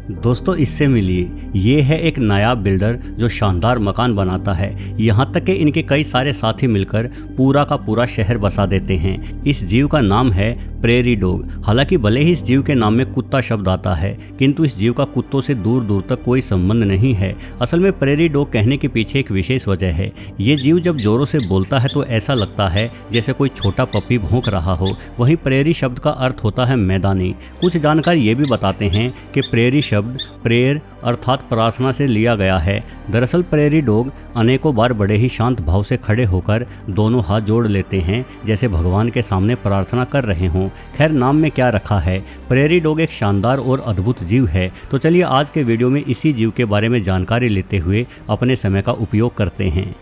दोस्तों इससे मिलिए, ये है एक नायाब बिल्डर जो शानदार मकान बनाता है। यहाँ तक कि इनके कई सारे साथी मिलकर पूरा का पूरा शहर बसा देते हैं। इस जीव का नाम है प्रेरी डॉग। हालांकि भले ही इस जीव के नाम में कुत्ता शब्द आता है, किंतु इस जीव का कुत्तों से दूर दूर तक कोई संबंध नहीं है। असल में प्रेरी डॉग कहने के पीछे एक विशेष वजह है। ये जीव जब जोरों से बोलता है तो ऐसा लगता है जैसे कोई छोटा पप्पी भौंक रहा हो। वहीं प्रेरी शब्द का अर्थ होता है मैदानी। कुछ जानकार ये भी बताते हैं कि प्रेरी शब्द प्रेयर अर्थात प्रार्थना से लिया गया है। दरअसल प्रेरी डॉग अनेकों बार बड़े ही शांत भाव से खड़े होकर दोनों हाथ जोड़ लेते हैं, जैसे भगवान के सामने प्रार्थना कर रहे हों। खैर, नाम में क्या रखा है, प्रेरी डॉग एक शानदार और अद्भुत जीव है। तो चलिए आज के वीडियो में इसी जीव के बारे में जानकारी लेते हुए अपने समय का उपयोग करते हैं।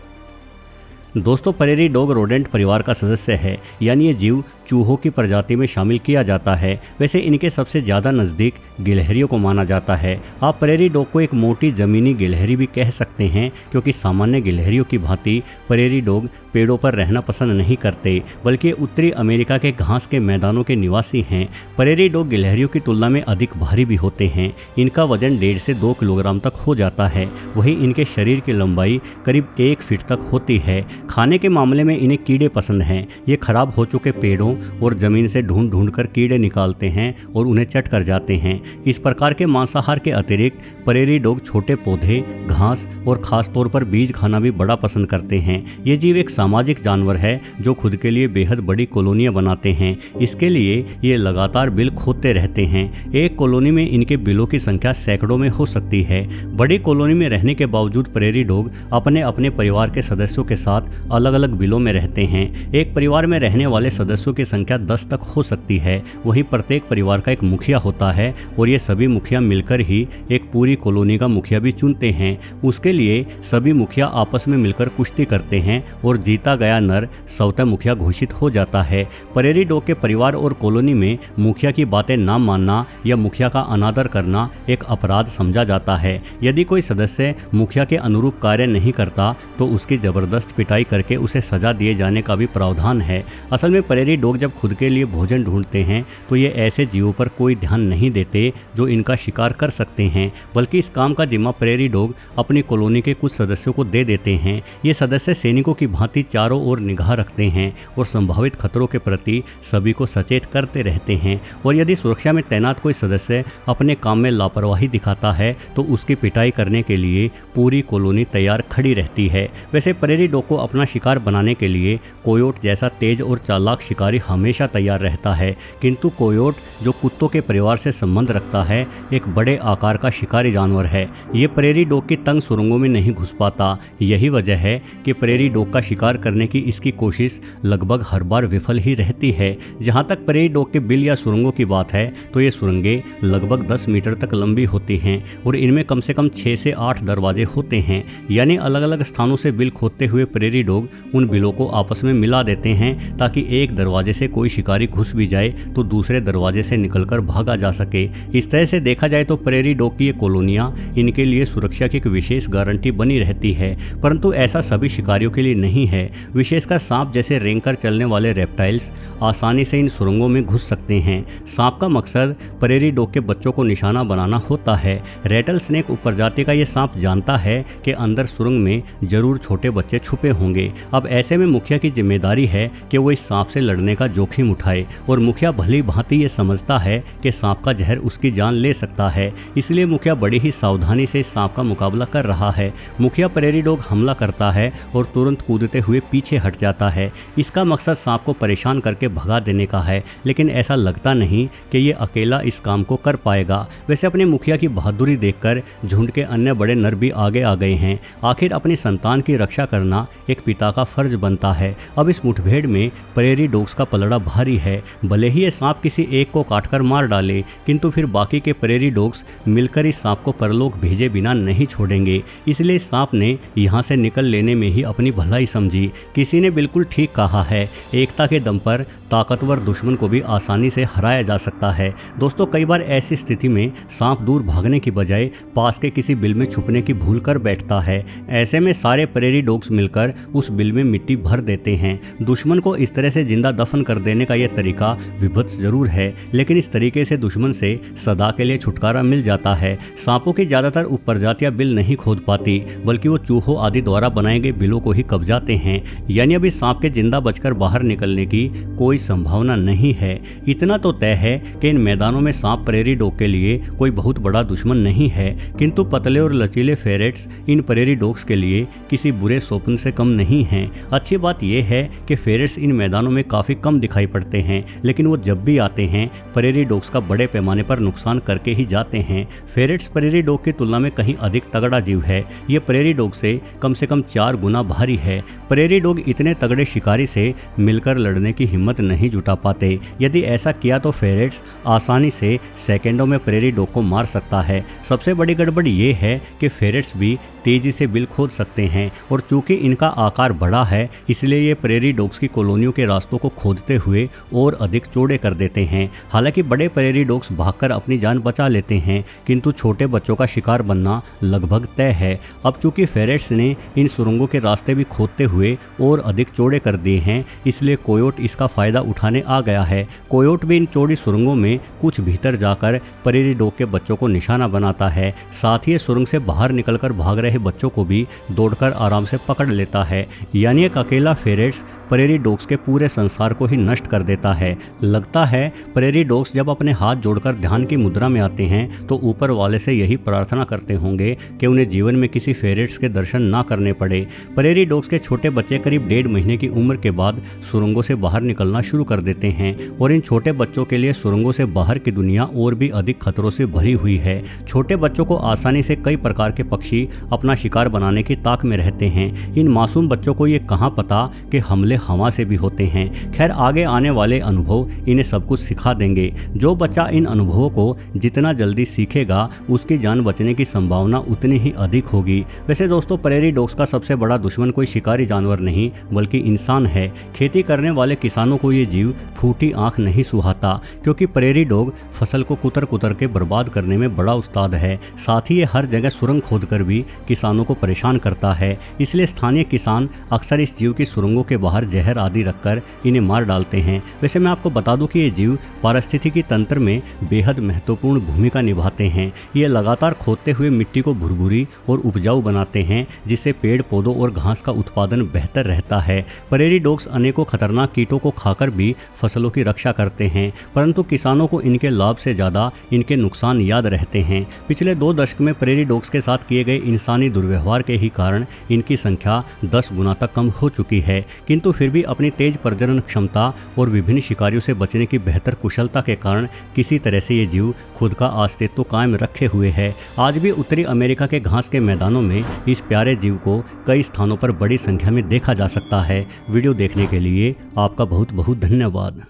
दोस्तों, प्रेरी डॉग रोडेंट परिवार का सदस्य है, यानी ये जीव चूहों की प्रजाति में शामिल किया जाता है। वैसे इनके सबसे ज़्यादा नज़दीक गिलहरियों को माना जाता है। आप प्रेरी डॉग को एक मोटी ज़मीनी गिलहरी भी कह सकते हैं, क्योंकि सामान्य गिलहरियों की भांति प्रेरी डॉग पेड़ों पर रहना पसंद नहीं करते, बल्कि उत्तरी अमेरिका के घास के मैदानों के निवासी हैं। प्रेरी डॉग गिलहरियों की तुलना में अधिक भारी भी होते हैं। इनका वजन 1.5 से 2 किलोग्राम तक हो जाता है। वहीं इनके शरीर की लंबाई करीब 1 फीट तक होती है। खाने के मामले में इन्हें कीड़े पसंद हैं। ये खराब हो चुके पेड़ों और ज़मीन से ढूंढ ढूंढ कर कीड़े निकालते हैं और उन्हें चट कर जाते हैं। इस प्रकार के मांसाहार के अतिरिक्त प्रेरी डॉग छोटे पौधे, घास और खास तौर पर बीज खाना भी बड़ा पसंद करते हैं। ये जीव एक सामाजिक जानवर है जो खुद के लिए बेहद बड़ी कॉलोनियाँ बनाते हैं। इसके लिए ये लगातार बिल खोदते रहते हैं। एक कॉलोनी में इनके बिलों की संख्या सैकड़ों में हो सकती है। बड़ी कॉलोनी में रहने के बावजूद प्रेरी डॉग अपने अपने परिवार के सदस्यों के साथ अलग अलग बिलों में रहते हैं। एक परिवार में रहने वाले सदस्यों की संख्या 10 तक हो सकती है। वहीं प्रत्येक परिवार का एक मुखिया होता है और ये सभी मुखिया मिलकर ही एक पूरी कॉलोनी का मुखिया भी चुनते हैं। उसके लिए सभी मुखिया आपस में मिलकर कुश्ती करते हैं और जीता गया नर स्वतः मुखिया घोषित हो जाता है। प्रेरी डॉग के परिवार और कॉलोनी में मुखिया की बातें ना मानना या मुखिया का अनादर करना एक अपराध समझा जाता है। यदि कोई सदस्य मुखिया के अनुरूप कार्य नहीं करता तो उसकी जबरदस्त पिटाई करके उसे सजा दिए जाने का भी प्रावधान है। असल में प्रेरी डॉग जब खुद के लिए भोजन ढूंढते हैं तो ये ऐसे जीवों पर कोई ध्यान नहीं देते जो इनका शिकार कर सकते हैं, बल्कि इस काम का जिम्मा प्रेरी डॉग अपनी कॉलोनी के कुछ सदस्यों को दे देते हैं। ये सदस्य सैनिकों की भांति चारों ओर निगाह रखते हैं और संभावित खतरों के प्रति सभी को सचेत करते रहते हैं। और यदि सुरक्षा में तैनात कोई सदस्य अपने काम में लापरवाही दिखाता है तो उसकी पिटाई करने के लिए पूरी कॉलोनी तैयार खड़ी रहती है। वैसे प्रेरी डॉग को अपना शिकार बनाने के लिए कोयोट जैसा तेज और चालाक शिकारी हमेशा तैयार रहता है, किंतु कोयोट जो कुत्तों के परिवार से संबंध रखता है एक बड़े आकार का शिकारी जानवर है। ये प्रेरी डॉग की तंग सुरंगों में नहीं घुस पाता। यही वजह है कि प्रेरी डॉग का शिकार करने की इसकी कोशिश लगभग हर बार विफल ही रहती है। जहाँ तक प्रेरी डॉग के बिल या सुरंगों की बात है तो ये सुरंगें लगभग 10 मीटर तक लंबी होती हैं और इनमें कम से कम 6 से 8 दरवाजे होते हैं। यानी अलग अलग स्थानों से बिल खोदते हुए प्रेरी डॉग उन बिलों को आपस में मिला देते हैं ताकि एक दरवाजे से कोई शिकारी घुस भी जाए तो दूसरे दरवाजे से निकलकर भागा जा सके। इस तरह से देखा जाए तो प्रेरी डॉग की ये कॉलोनियाँ इनके लिए सुरक्षा की एक विशेष गारंटी बनी रहती है। परंतु ऐसा सभी शिकारियों के लिए नहीं है। विशेषकर सांप जैसे रेंगकर चलने वाले रेप्टाइल्स आसानी से इन सुरंगों में घुस सकते हैं। सांप का मकसद प्रेरी डॉग के बच्चों को निशाना बनाना होता है। रेटल स्नेक उपप्रजाति का ये सांप जानता है कि अंदर सुरंग में जरूर छोटे बच्चे छुपे होंगे। अब ऐसे में मुखिया की जिम्मेदारी है कि वो इस सांप से लड़ने का जोखिम उठाए और मुखिया भली भांति ये समझता है कि सांप का जहर उसकी जान ले सकता है। इसलिए मुखिया बड़ी ही सावधानी से इस सांप का मुकाबला कर रहा है। मुखिया प्रेरी डॉग हमला करता है और तुरंत कूदते हुए पीछे हट जाता है। इसका मकसद सांप को परेशान करके भगा देने का है, लेकिन ऐसा लगता नहीं कि ये अकेला इस काम को कर पाएगा। वैसे अपने मुखिया की बहादुरी देखकर झुंड के अन्य बड़े नर भी आगे आ गए हैं। आखिर अपनी संतान की रक्षा करना एक पिता का फर्ज बनता है। अब इस मुठभेड़ में प्रेरी डॉग्स का पलड़ा भारी है। भले ही ये सांप किसी एक को काटकर मार डाले, किंतु फिर बाकी के प्रेरी डॉग्स मिलकर इस सांप को परलोक भेजे बिना नहीं छोड़ेंगे। इसलिए सांप ने यहाँ से निकल लेने में ही अपनी भलाई समझी। किसी ने बिल्कुल ठीक कहा है, एकता के दम पर ताकतवर दुश्मन को भी आसानी से हराया जा सकता है। दोस्तों, कई बार ऐसी स्थिति में सांप दूर भागने की बजाय पास के किसी बिल में छुपने की भूल कर बैठता है। ऐसे में सारे प्रेरी डॉग्स मिलकर उस बिल में मिट्टी भर देते हैं। दुश्मन को इस तरह से जिंदा दफन कर देने का यह तरीका विभत्स जरूर है, लेकिन इस तरीके से दुश्मन से सदा के लिए छुटकारा मिल जाता है। सांपों की ज्यादातर उपप्रजातियां बिल नहीं खोद पाती, बल्कि वो चूहों आदि द्वारा बनाए गए बिलों को ही कब्जाते हैं। यानी अभी सांप के जिंदा बचकर बाहर निकलने की कोई संभावना नहीं है। इतना तो तय है कि इन मैदानों में सांप प्रेरी डॉग के लिए कोई बहुत बड़ा दुश्मन नहीं है, किंतु पतले और लचीले फेरेट्स इन प्रेरी डॉग्स के लिए किसी बुरे स्वप्न से कम नहीं हैं। अच्छी बात यह है कि फेरेट्स इन मैदानों में काफी कम दिखाई पड़ते हैं, लेकिन वो जब भी आते हैं प्रेरी डॉग्स का बड़े पैमाने पर नुकसान करके ही जाते हैं। फेरेट्स प्रेरी डॉग की तुलना में कहीं अधिक तगड़ा जीव है। ये प्रेरी डॉग से कम 4 गुना भारी है। प्रेरी डॉग इतने तगड़े शिकारी से मिलकर लड़ने की हिम्मत नहीं जुटा पाते। यदि ऐसा किया तो फेरेट्स आसानी से सेकंडों में प्रेरी डॉग को मार सकता है। सबसे बड़ी गड़बड़ ये है कि फेरेट्स भी तेजी से बिल खोद सकते हैं, और चूंकि इनका आकार बड़ा है इसलिए ये प्रेरी डॉग्स की कॉलोनियों के रास्तों को खोदते हुए और अधिक चौड़े कर देते हैं। हालांकि बड़े प्रेरी डॉग्स भागकर अपनी जान बचा लेते हैं, किंतु छोटे बच्चों का शिकार बनना लगभग तय है। अब चूंकि फेरेट्स ने इन सुरंगों के रास्ते भी खोदते हुए और अधिक चौड़े कर दिए हैं, इसलिए कोयोट इसका फायदा उठाने आ गया है। कोयोट भी इन चौड़ी सुरंगों में कुछ भीतर जाकर प्रेरी डॉग के बच्चों को निशाना बनाता है। साथ ही सुरंग से बाहर निकलकर भाग रहे बच्चों को भी दौड़कर आराम से पकड़ लेता है। यानी एक अकेला फेरेट्स प्रेरी डॉग्स के पूरे संसार को ही नष्ट कर देता है। लगता है प्रेरी डॉग्स जब अपने हाथ जोड़कर ध्यान की मुद्रा में आते हैं तो ऊपर वाले से यही प्रार्थना करते होंगे कि उन्हें जीवन में किसी फेरेट्स के दर्शन ना करने पड़े। प्रेरी डॉग्स के छोटे बच्चे करीब 1.5 महीने की उम्र के बाद सुरंगों से बाहर निकलना शुरू कर देते हैं, और इन छोटे बच्चों के लिए सुरंगों से बाहर की दुनिया और भी अधिक खतरों से भरी हुई है। छोटे बच्चों को आसानी से कई प्रकार के पक्षी अपना शिकार बनाने की ताक में रहते हैं। इन मासूम बच्चों को ये कहाँ पता कि हमले हवा से भी होते हैं। खैर, आगे आने वाले अनुभव इन्हें सब कुछ सिखा देंगे। जो बच्चा इन अनुभवों को जितना जल्दी सीखेगा उसकी जान बचने की संभावना उतनी ही अधिक होगी। वैसे दोस्तों, प्रेरी डॉग्स का सबसे बड़ा दुश्मन कोई शिकारी जानवर नहीं बल्कि इंसान है। खेती करने वाले किसानों को ये जीव फूटी आंख नहीं सुहाता, क्योंकि प्रेरी डॉग फसल को कुतर कुतर के बर्बाद करने में बड़ा उस्ताद है। साथ ही ये हर जगह सुरंग खोदकर भी किसानों को परेशान करता है। इसलिए स्थानीय किसान अक्सर इस जीव की सुरंगों के बाहर जहर आदि रखकर इन्हें मार डालते हैं। वैसे मैं आपको बता दूं कि ये जीव पारिस्थितिकी तंत्र में बेहद महत्वपूर्ण भूमिका निभाते हैं। ये लगातार खोदते हुए मिट्टी को भुरभुरी और उपजाऊ बनाते हैं, जिससे पेड़ पौधों और घास का उत्पादन बेहतर रहता है। प्रेरी डॉग्स अनेकों खतरनाक कीटों को खाकर भी फसलों की रक्षा करते हैं, परंतु किसानों को इनके लाभ से ज़्यादा इनके नुकसान याद रहते हैं। पिछले 2 दशक में प्रेरी डॉग्स के साथ किए गए इंसानी दुर्व्यवहार के ही कारण इनकी संख्या 10 गुना तक कम हो चुकी है, किंतु फिर भी अपनी तेज प्रजनन क्षमता और विभिन्न शिकारियों से बचने की बेहतर कुशलता के कारण किसी तरह से ये जीव खुद का अस्तित्व कायम रखे हुए है। आज भी उत्तरी अमेरिका के घास के मैदानों में इस प्यारे जीव को कई स्थानों पर बड़ी संख्या में देखा जा सकता है। वीडियो देखने के लिए आपका बहुत बहुत धन्यवाद।